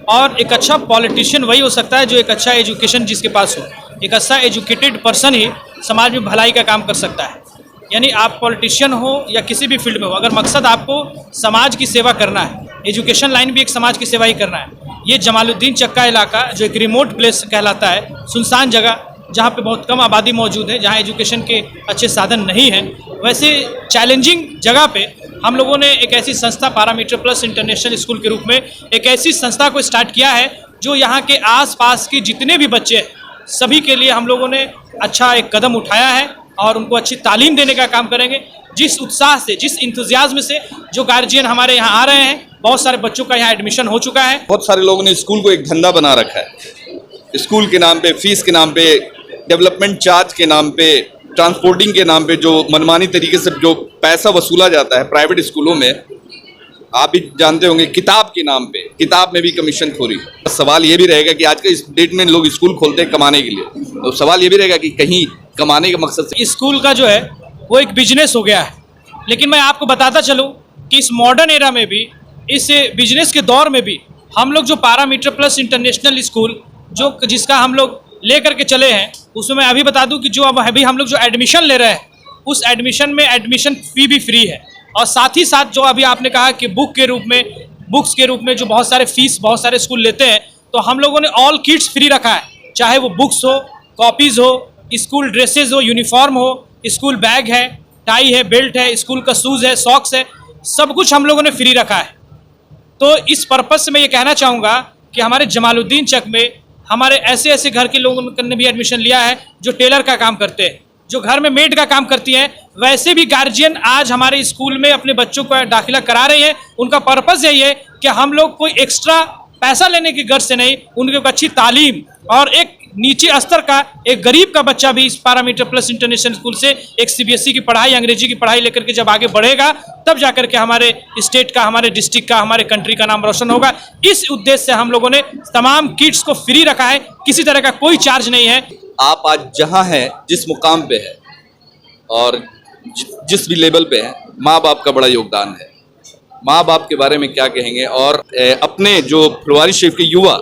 और एक अच्छा पॉलिटिशियन वही हो सकता है जो एक अच्छा एजुकेशन जिसके पास हो। एक अच्छा एजुकेटेड पर्सन ही समाज में भलाई का काम कर सकता है। यानी आप पॉलिटिशियन हो या किसी भी फील्ड में हो, अगर मकसद आपको समाज की सेवा करना है, एजुकेशन लाइन भी एक समाज की सेवा ही करना है। ये जमालुद्दीन चक्का इलाका जो एक रिमोट प्लेस कहलाता है, सुनसान जगह जहाँ पे बहुत कम आबादी मौजूद है, जहाँ एजुकेशन के अच्छे साधन नहीं हैं, वैसे चैलेंजिंग जगह पे हम लोगों ने एक ऐसी संस्था पैरामीटर प्लस इंटरनेशनल स्कूल के रूप में एक ऐसी संस्था को स्टार्ट किया है जो यहाँ के आसपास के जितने भी बच्चे हैं सभी के लिए हम लोगों ने अच्छा एक कदम उठाया है और उनको अच्छी तालीम देने का काम करेंगे। जिस उत्साह से, जिस इंतजाज़्म से जो गार्जियन हमारे यहाँ आ रहे हैं, बहुत सारे बच्चों का यहाँ एडमिशन हो चुका है। बहुत सारे लोगों ने स्कूल को एक धंधा बना रखा है। स्कूल के नाम पे, फीस के नाम पे, डेवलपमेंट चार्ज के नाम पे, ट्रांसपोर्टिंग के नाम पे जो मनमानी तरीके से जो पैसा वसूला जाता है प्राइवेट स्कूलों में, आप भी जानते होंगे, किताब के नाम पे, किताब में भी कमीशन खोरी। सवाल ये भी रहेगा कि आज के इस डेट में लोग स्कूल खोलते हैं कमाने के लिए, तो सवाल ये भी रहेगा कि कहीं कमाने के मकसद से स्कूल का जो है वो एक बिजनेस हो गया है। लेकिन मैं आपको बताता चलूँ कि इस मॉडर्न एरा में भी, इस बिजनेस के दौर में भी, हम लोग जो पैरामीटर प्लस इंटरनेशनल स्कूल जो जिसका हम लोग ले करके चले हैं, उसमें मैं अभी बता दूं कि जो अब अभी हम लोग जो एडमिशन ले रहे हैं उस एडमिशन में एडमिशन फ़ी भी फ्री है। और साथ ही साथ जो अभी आपने कहा कि बुक्स के रूप में जो बहुत सारे फीस बहुत सारे स्कूल लेते हैं, तो हम लोगों ने ऑल किट्स फ्री रखा है। चाहे वो बुक्स हो, कॉपीज़ हो, स्कूल ड्रेसेस हो, यूनिफॉर्म हो, स्कूल बैग है, टाई है, बेल्ट है, स्कूल का शूज़ है, सॉक्स है, सब कुछ हम लोगों ने फ्री रखा है। तो इस पर्पज़ से मैं ये कहना चाहूँगा कि हमारे जमालुद्दीन चक में हमारे ऐसे ऐसे घर के लोगों ने भी एडमिशन लिया है जो टेलर का काम करते हैं, जो घर में मेड का काम करती हैं। वैसे भी गार्जियन आज हमारे स्कूल में अपने बच्चों का दाखिला करा रहे हैं। उनका पर्पज़ यही है कि हम लोग कोई एक्स्ट्रा पैसा लेने की गर्ज से नहीं, उनको अच्छी तालीम और एक नीचे स्तर का एक गरीब का बच्चा भी इस पैरामीटर प्लस इंटरनेशनल स्कूल से एक सीबीएसई की पढ़ाई, अंग्रेजी की पढ़ाई लेकर के जब आगे बढ़ेगा, तब जाकर के हमारे स्टेट का, हमारे डिस्ट्रिक्ट का, हमारे कंट्री का नाम रोशन होगा। इस उद्देश्य से हम लोगों ने तमाम किट्स को फ्री रखा है, किसी तरह का कोई चार्ज नहीं है। आप आज जहाँ हैं, जिस मुकाम पे है और जिस भी लेवल पे है, माँ बाप का बड़ा योगदान है। माँ बाप के बारे में क्या कहेंगे और अपने जो फुलवारी शरीफ के युवा,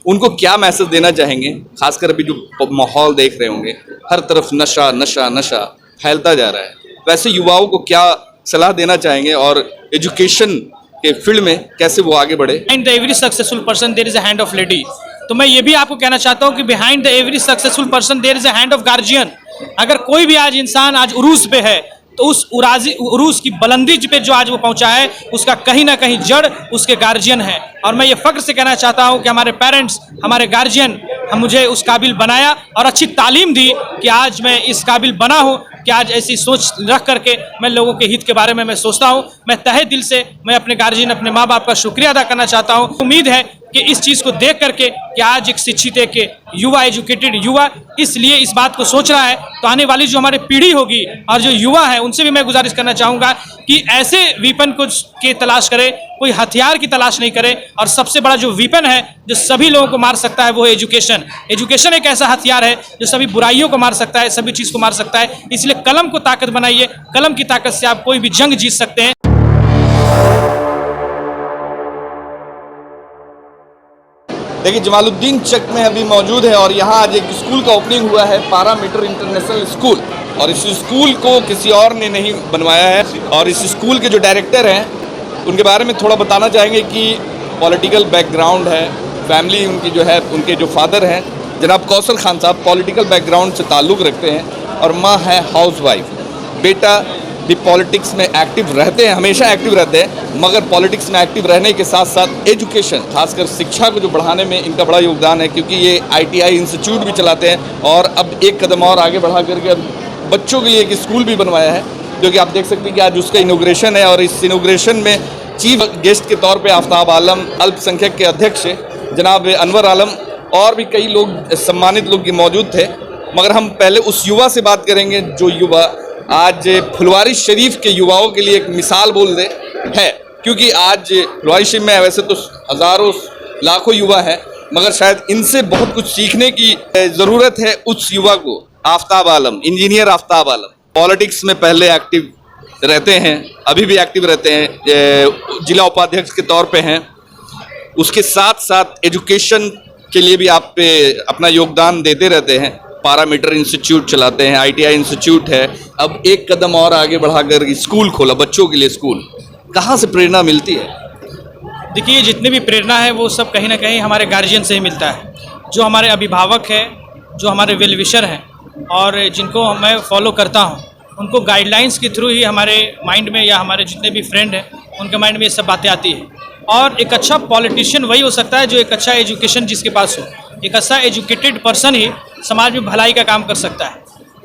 उनको क्या मैसेज देना चाहेंगे? खासकर अभी जो माहौल देख रहे होंगे, हर तरफ नशा नशा नशा फैलता जा रहा है, वैसे युवाओं को क्या सलाह देना चाहेंगे और एजुकेशन के फील्ड में कैसे वो आगे बढ़े? Behind the every successful person there is a hand of lady. तो मैं ये भी आपको कहना चाहता हूँ कि behind the every successful person there is a hand of guardian. अगर कोई भी आज इंसान आज उरूज पे है, तो उस उरूज की बुलंदी पे जो आज वो पहुंचा है, उसका कहीं ना कहीं जड़ उसके गार्जियन है। और मैं ये फख्र से कहना चाहता हूं कि हमारे पेरेंट्स, हमारे गार्जियन मुझे उस काबिल बनाया और अच्छी तालीम दी कि आज मैं इस काबिल बना हूं कि आज ऐसी सोच रख करके मैं लोगों के हित के बारे में मैं सोचता हूं। मैं तहे दिल से मैं अपने गार्जियन, अपने माँ बाप का शुक्रिया अदा करना चाहता हूं। उम्मीद है कि इस चीज़ को देख करके कि आज एक शिक्षित, एक युवा, एजुकेटेड युवा इसलिए इस बात को सोच रहा है, तो आने वाली जो हमारी पीढ़ी होगी और जो युवा है उनसे भी मैं गुजारिश करना चाहूँगा कि ऐसे वीपन को की तलाश करे, कोई हथियार की तलाश नहीं करे। और सबसे बड़ा जो वीपन है जो सभी लोगों को मार सकता है वो है एजुकेशन। एजुकेशन एक ऐसा हथियार है जो सभी बुराइयों को मार सकता है, सभी चीज़ को मार सकता है। इसलिए कलम को ताकत बनाइए, कलम की ताकत से आप कोई भी जंग जीत सकते हैं। देखिए, जमालुद्दीन चक में अभी मौजूद है और यहाँ आज एक स्कूल का ओपनिंग हुआ है, पैरामीटर इंटरनेशनल स्कूल। और इस स्कूल को किसी और ने नहीं बनवाया है और इस स्कूल के जो डायरेक्टर हैं उनके बारे में थोड़ा बताना चाहेंगे कि पॉलिटिकल बैकग्राउंड है, फैमिली उनकी जो है, उनके जो फादर हैं जनाब कौसर खान साहब पॉलिटिकल बैकग्राउंड से ताल्लुक़ रखते हैं और माँ है हाउसवाइफ। बेटा भी पॉलिटिक्स में एक्टिव रहते हैं, हमेशा एक्टिव रहते हैं, मगर पॉलिटिक्स में एक्टिव रहने के साथ साथ एजुकेशन, खासकर शिक्षा को जो बढ़ाने में इनका बड़ा योगदान है, क्योंकि ये ITI इंस्टीट्यूट भी चलाते हैं और अब एक कदम और आगे बढ़ा करके बच्चों के लिए एक स्कूल भी बनवाया है, जो कि आप देख सकते हैं कि आज उसका इनोग्रेशन है। और इस इनोग्रेशन में चीफ गेस्ट के तौर पे आफ्ताब आलम, अल्पसंख्यक के अध्यक्ष जनाब अनवर आलम और भी कई लोग, सम्मानित लोग मौजूद थे। मगर हम पहले उस युवा से बात करेंगे जो युवा आज फुलवारी शरीफ के युवाओं के लिए एक मिसाल बोल दे है, क्योंकि आज फुलवारी शरीफ में वैसे तो हज़ारों लाखों युवा हैं, मगर शायद इनसे बहुत कुछ सीखने की ज़रूरत है उस युवा को। आफ्ताब आलम, इंजीनियर आफ्ताब आलम, पॉलिटिक्स में पहले एक्टिव रहते हैं, अभी भी एक्टिव रहते हैं, जिला उपाध्यक्ष के तौर पे हैं। उसके साथ साथ एजुकेशन के लिए भी आप अपना योगदान देते रहते हैं। पैरामीटर इंस्टीट्यूट चलाते हैं, ITI इंस्टीट्यूट है, अब एक कदम और आगे बढ़ाकर स्कूल खोला बच्चों के लिए स्कूल। कहाँ से प्रेरणा मिलती है? देखिए, जितनी भी प्रेरणा है वो सब कहीं ना कहीं हमारे गार्जियन से ही मिलता है। जो हमारे अभिभावक है, जो हमारे वेल विशर हैं और जिनको मैं फॉलो करता हूँ, उनको गाइडलाइंस के थ्रू ही हमारे माइंड में या हमारे जितने भी फ्रेंड हैं उनके माइंड में ये सब बातें आती हैं। और एक अच्छा पॉलिटिशियन वही हो सकता है जो एक अच्छा एजुकेशन जिसके पास हो। एक अच्छा एजुकेटेड पर्सन ही समाज में भलाई का काम कर सकता है।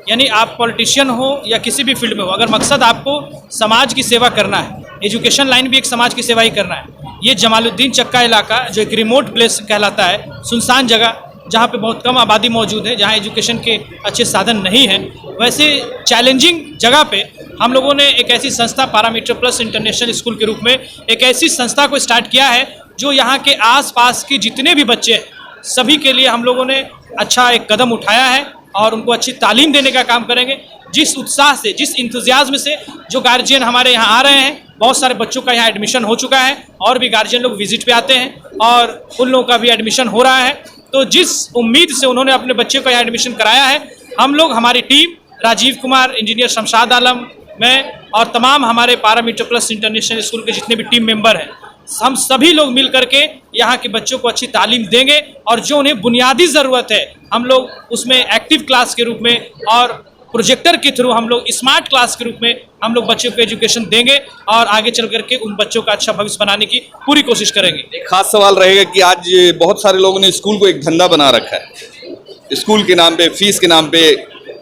यानी आप पॉलिटिशियन हो या किसी भी फील्ड में हो, अगर मकसद आपको समाज की सेवा करना है, एजुकेशन लाइन भी एक समाज की सेवा ही करना है। ये जमालुद्दीन चक्का इलाका जो एक रिमोट प्लेस कहलाता है, सुनसान जगह जहाँ पे बहुत कम आबादी मौजूद है, जहाँ एजुकेशन के अच्छे साधन नहीं हैं, वैसे चैलेंजिंग जगह पे हम लोगों ने एक ऐसी संस्था पैरामीटर प्लस इंटरनेशनल स्कूल के रूप में एक ऐसी संस्था को स्टार्ट किया है जो यहाँ के आसपास के जितने भी बच्चे हैं सभी के लिए हम लोगों ने अच्छा एक कदम उठाया है और उनको अच्छी तालीम देने का काम करेंगे। जिस उत्साह से, जिस इंतज़ाज़्म से जो गार्जियन हमारे यहाँ आ रहे हैं, बहुत सारे बच्चों का यहाँ एडमिशन हो चुका है और भी गार्जियन लोग विजिट पे आते हैं और उन लोगों का भी एडमिशन हो रहा है। तो जिस उम्मीद से उन्होंने अपने बच्चे को यहाँ एडमिशन कराया है, हम लोग, हमारी टीम, राजीव कुमार, इंजीनियर शमशाद आलम, मैं और तमाम हमारे पैरामीटर प्लस इंटरनेशनल स्कूल के जितने भी टीम मेंबर हैं, हम सभी लोग मिल करके यहाँ के बच्चों को अच्छी तालीम देंगे और जो उन्हें बुनियादी ज़रूरत है हम लोग उसमें एक्टिव क्लास के रूप में और प्रोजेक्टर के थ्रू हम लोग स्मार्ट क्लास के रूप में हम लोग बच्चों को एजुकेशन देंगे और आगे चल करके उन बच्चों का अच्छा भविष्य बनाने की पूरी कोशिश करेंगे। एक खास सवाल रहेगा कि आज बहुत सारे लोगों ने स्कूल को एक धंधा बना रखा है। स्कूल के नाम पे, फीस के नाम पे,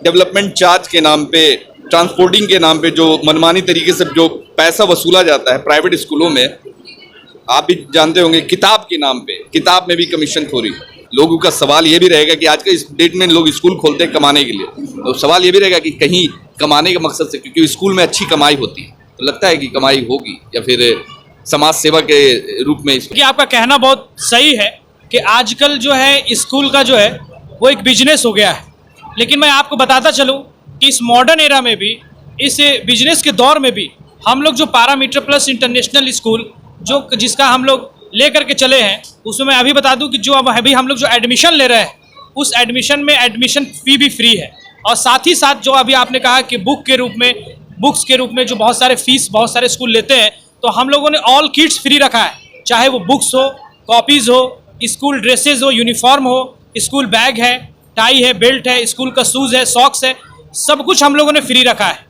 डेवलपमेंट चार्ज के नाम पे, ट्रांसपोर्टिंग के नाम पे जो मनमानी तरीके से जो पैसा वसूला जाता है प्राइवेट स्कूलों में, आप भी जानते होंगे, किताब के नाम पे, किताब में भी कमीशन खोरी। लोगों का सवाल ये भी रहेगा कि आज के इस डेट में लोग स्कूल खोलते हैं कमाने के लिए, तो सवाल ये भी रहेगा कि कहीं कमाने के मकसद से, क्योंकि स्कूल में अच्छी कमाई होती है, तो लगता है कि कमाई होगी या फिर समाज सेवा के रूप में। कि आपका कहना बहुत सही है कि आजकल जो है स्कूल का जो है वो एक बिजनेस हो गया है, लेकिन मैं आपको बताता चलूँ कि इस मॉडर्न एरा में भी, इस बिजनेस के दौर में भी हम लोग जो पैरामीटर प्लस इंटरनेशनल स्कूल जो जिसका हम लोग ले करके चले हैं, उसमें मैं अभी बता दूं कि जो अब अभी हम लोग जो एडमिशन ले रहे हैं उस एडमिशन में एडमिशन फ़ी भी फ्री है। और साथ ही साथ जो अभी आपने कहा कि बुक्स के रूप में जो बहुत सारे फीस बहुत सारे स्कूल लेते हैं, तो हम लोगों ने ऑल किट्स फ्री रखा है, चाहे वो बुक्स हो, कॉपीज़ हो, स्कूल ड्रेसेज हो, यूनिफॉर्म हो, स्कूल बैग है, टाई है, बेल्ट है, स्कूल का शूज़ है, सॉक्स है, सब कुछ हम लोगों ने फ्री रखा है।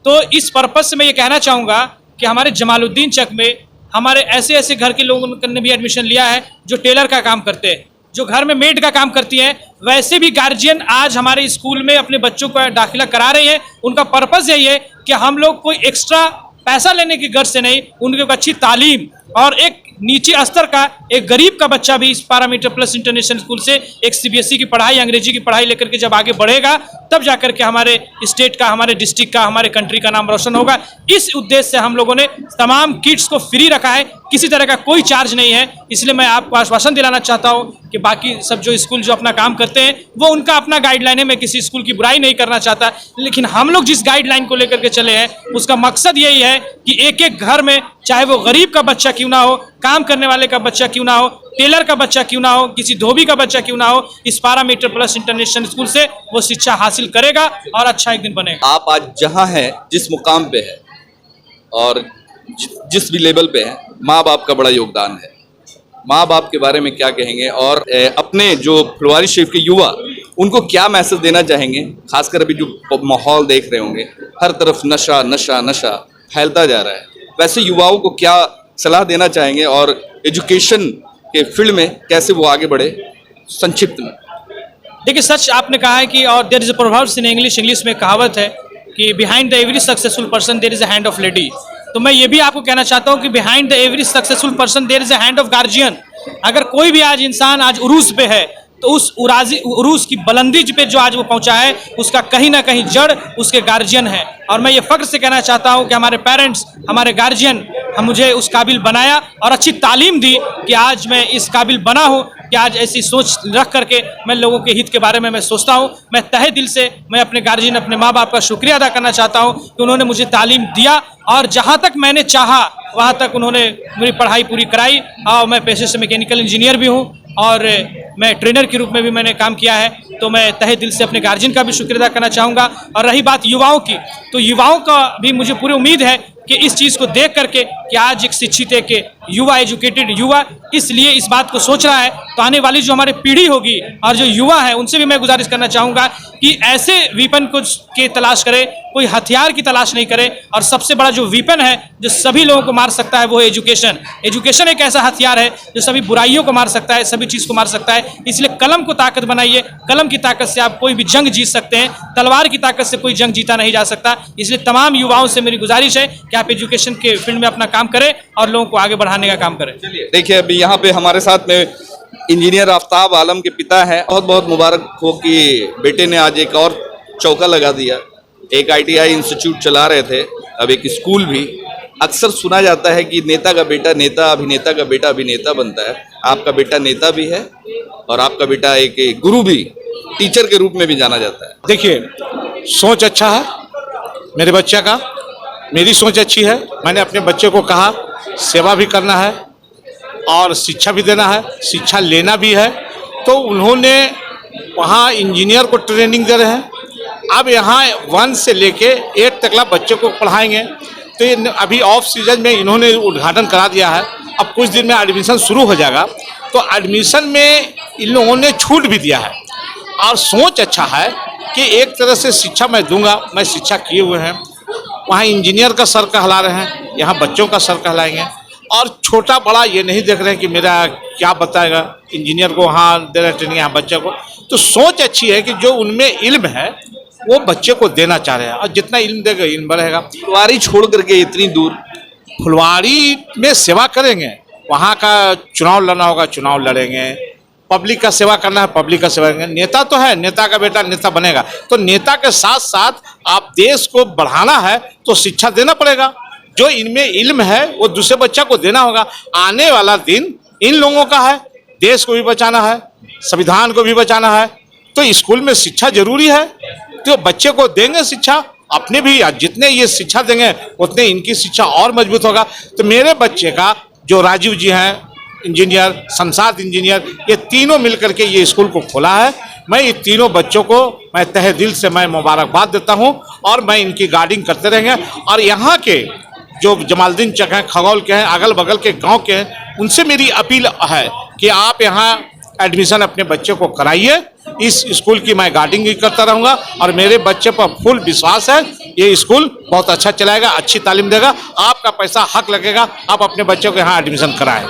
तो इस पर्पज़ से मैं ये कहना चाहूँगा कि हमारे जमालुद्दीन चक में हमारे ऐसे ऐसे घर के लोगों ने भी एडमिशन लिया है जो टेलर का काम करते हैं, जो घर में मेड का काम करती हैं। वैसे भी गार्जियन आज हमारे स्कूल में अपने बच्चों का दाखिला करा रहे हैं। उनका पर्पज़ यही है कि हम लोग कोई एक्स्ट्रा पैसा लेने की गर्ज से नहीं, उनको अच्छी तालीम और एक नीचे स्तर का एक गरीब का बच्चा भी इस पैरामीटर प्लस इंटरनेशनल स्कूल से एक CBSE की पढ़ाई, अंग्रेजी की पढ़ाई लेकर के जब आगे बढ़ेगा, तब जाकर के हमारे स्टेट का, हमारे डिस्ट्रिक्ट का, हमारे कंट्री का नाम रोशन होगा। इस उद्देश्य से हम लोगों ने तमाम किट्स को फ्री रखा है, किसी तरह का कोई चार्ज नहीं है। इसलिए मैं आपको आश्वासन दिलाना चाहता हूँ कि बाकी सब जो स्कूल जो अपना काम करते हैं वो उनका अपना गाइडलाइन है, मैं किसी स्कूल की बुराई नहीं करना चाहता, लेकिन हम लोग जिस गाइडलाइन को लेकर के चले हैं उसका मकसद यही है कि एक एक घर में, चाहे वो गरीब का बच्चा क्यों ना हो, काम करने वाले का बच्चा क्यों ना हो, टेलर का बच्चा क्यों ना हो, किसी धोबी का बच्चा क्यों ना हो, इस पैरामीटर प्लस इंटरनेशनल स्कूल से वो शिक्षा हासिल करेगा और अच्छा एक दिन बनेगा। आप आज जहां हैं, जिस मुकाम पे है और जिस भी लेवल पे है, माँ बाप का बड़ा योगदान है। माँ बाप के बारे में क्या कहेंगे और अपने जो फुलवारी शरीफ के युवा, उनको क्या मैसेज देना चाहेंगे? खासकर अभी जो माहौल देख रहे होंगे, हर तरफ नशा नशा नशा फैलता जा रहा है, वैसे युवाओं को क्या सलाह देना चाहेंगे और एजुकेशन के फील्ड में कैसे वो आगे बढ़े, संक्षिप्त में? देखिए, सच आपने कहा है कि, और there is a proverbs in English में कहावत है कि behind the every successful person there is a hand of lady. तो मैं ये भी आपको कहना चाहता हूँ कि behind the every successful person there is a hand of guardian. अगर कोई भी आज इंसान आज उरूस पे है, तो उस उरूस की बुलंदी पे जो आज वो पहुंचा है, उसका कहीं ना कहीं जड़ उसके गार्जियन है। और मैं ये फ़ख्र से कहना चाहता हूं कि हमारे पेरेंट्स, हमारे गार्जियन हम मुझे उस काबिल बनाया और अच्छी तालीम दी कि आज मैं इस काबिल बना हूं कि आज ऐसी सोच रख करके मैं लोगों के हित के बारे में मैं सोचता हूँ। मैं तहे दिल से मैं अपने गार्जियन, अपने माँ बाप का शुक्रिया अदा करना चाहता हूँ कि उन्होंने मुझे तालीम दिया और जहाँ तक मैंने चाहा वहाँ तक उन्होंने मेरी पढ़ाई पूरी कराई। और मैं पेशे से मैकेनिकल इंजीनियर भी हूँ और मैं ट्रेनर के रूप में भी मैंने काम किया है। तो मैं तहे दिल से अपने गार्जियन का भी शुक्रिया अदा करना चाहूँगा। और रही बात युवाओं की, तो युवाओं का भी मुझे पूरी उम्मीद है कि इस चीज़ को देख करके कि आज एक शिक्षित एक युवा, एजुकेटेड युवा इसलिए इस बात को सोच रहा है, तो आने वाली जो हमारी पीढ़ी होगी और जो युवा है उनसे भी मैं गुजारिश करना चाहूँगा कि ऐसे वीपन को की तलाश करे, कोई हथियार की तलाश नहीं करे। और सबसे बड़ा जो वीपन है जो सभी लोगों को मार सकता है वो है एजुकेशन। एजुकेशन एक ऐसा हथियार है जो सभी बुराइयों को मार सकता है, सभी चीज़ को मार सकता है। इसलिए कलम को ताकत बनाइए, कलम की ताकत से आप कोई भी जंग जीत सकते हैं, तलवार की ताकत से कोई जंग जीता नहीं जा सकता। इसलिए तमाम युवाओं से मेरी गुजारिश है कि आप एजुकेशन के फील्ड में अपना काम करें और लोगों को आगे बढ़ाने का काम करें। देखिए अभी यहाँ पे हमारे साथ में इंजीनियर आफ्ताब आलम के पिता हैं। बहुत बहुत मुबारक हो कि बेटे ने आज एक और चौका लगा दिया। एक ITI इंस्टीट्यूट चला रहे थे, अब एक स्कूल भी। अक्सर सुना जाता है कि नेता का बेटा नेता, अभिनेता का बेटा अभिनेता बनता है। आपका बेटा नेता भी है और आपका बेटा एक गुरु भी, टीचर के रूप में भी जाना जाता है। देखिए, सोच अच्छा है मेरे बच्चे का, मेरी सोच अच्छी है। मैंने अपने बच्चे को कहा सेवा भी करना है और शिक्षा भी देना है, शिक्षा लेना भी है। तो उन्होंने वहाँ इंजीनियर को ट्रेनिंग दे रहे हैं। अब यहाँ 1 से लेके 8 तक बच्चे को पढ़ाएंगे। तो ये अभी ऑफ सीजन में इन्होंने उद्घाटन करा दिया है। अब कुछ दिन में एडमिशन शुरू हो जाएगा। तो एडमिशन में इन लोगों ने छूट भी दिया है और सोच अच्छा है कि एक तरह से शिक्षा मैं दूंगा। मैं शिक्षा किए हुए हैं, वहाँ इंजीनियर का सर कहला रहे हैं, यहाँ बच्चों का सर कहलाएंगे। और छोटा बड़ा ये नहीं देख रहे हैं कि मेरा क्या बताएगा, इंजीनियर को वहाँ दे रहे ट्रेनिंग, यहाँ बच्चे को। तो सोच अच्छी है कि जो उनमें इल्म है वो बच्चे को देना चाह रहे हैं और जितना इल्म देगा इल्म बढ़ेगा। फुलवारी छोड़ करके इतनी दूर, फुलवारी में सेवा करेंगे, वहाँ का चुनाव लड़ना होगा, चुनाव लड़ेंगे। पब्लिक का सेवा करना है, पब्लिक का सेवा करेंगे। नेता तो है, नेता का बेटा नेता बनेगा। तो नेता के साथ साथ आप देश को बढ़ाना है तो शिक्षा देना पड़ेगा। जो इनमें इल्म है वो दूसरे बच्चा को देना होगा। आने वाला दिन इन लोगों का है, देश को भी बचाना है, संविधान को भी बचाना है। तो स्कूल में शिक्षा जरूरी है। तो बच्चे को देंगे शिक्षा, अपने भी जितने ये शिक्षा देंगे उतने इनकी शिक्षा और मजबूत होगा। तो मेरे बच्चे का जो राजीव जी हैं इंजीनियर, शमशाद इंजीनियर, ये तीनों मिलकर के ये स्कूल को खोला है। मैं ये तीनों बच्चों को मैं तहे दिल से मैं मुबारकबाद देता हूँ और मैं इनकी गार्डिंग करते रहेंगे। और यहाँ के जो जमालुद्दीन चक हैं, खगौल के हैं, अगल बगल के गांव के हैं, उनसे मेरी अपील है कि आप यहाँ एडमिशन अपने बच्चे को कराइए। इस स्कूल की मैं गार्डिंग भी करता रहूँगा और मेरे बच्चे पर फुल विश्वास है ये स्कूल बहुत अच्छा चलाएगा, अच्छी तालीम देगा। आपका पैसा हक लगेगा, आप अपने बच्चों को यहाँ एडमिशन कराएं।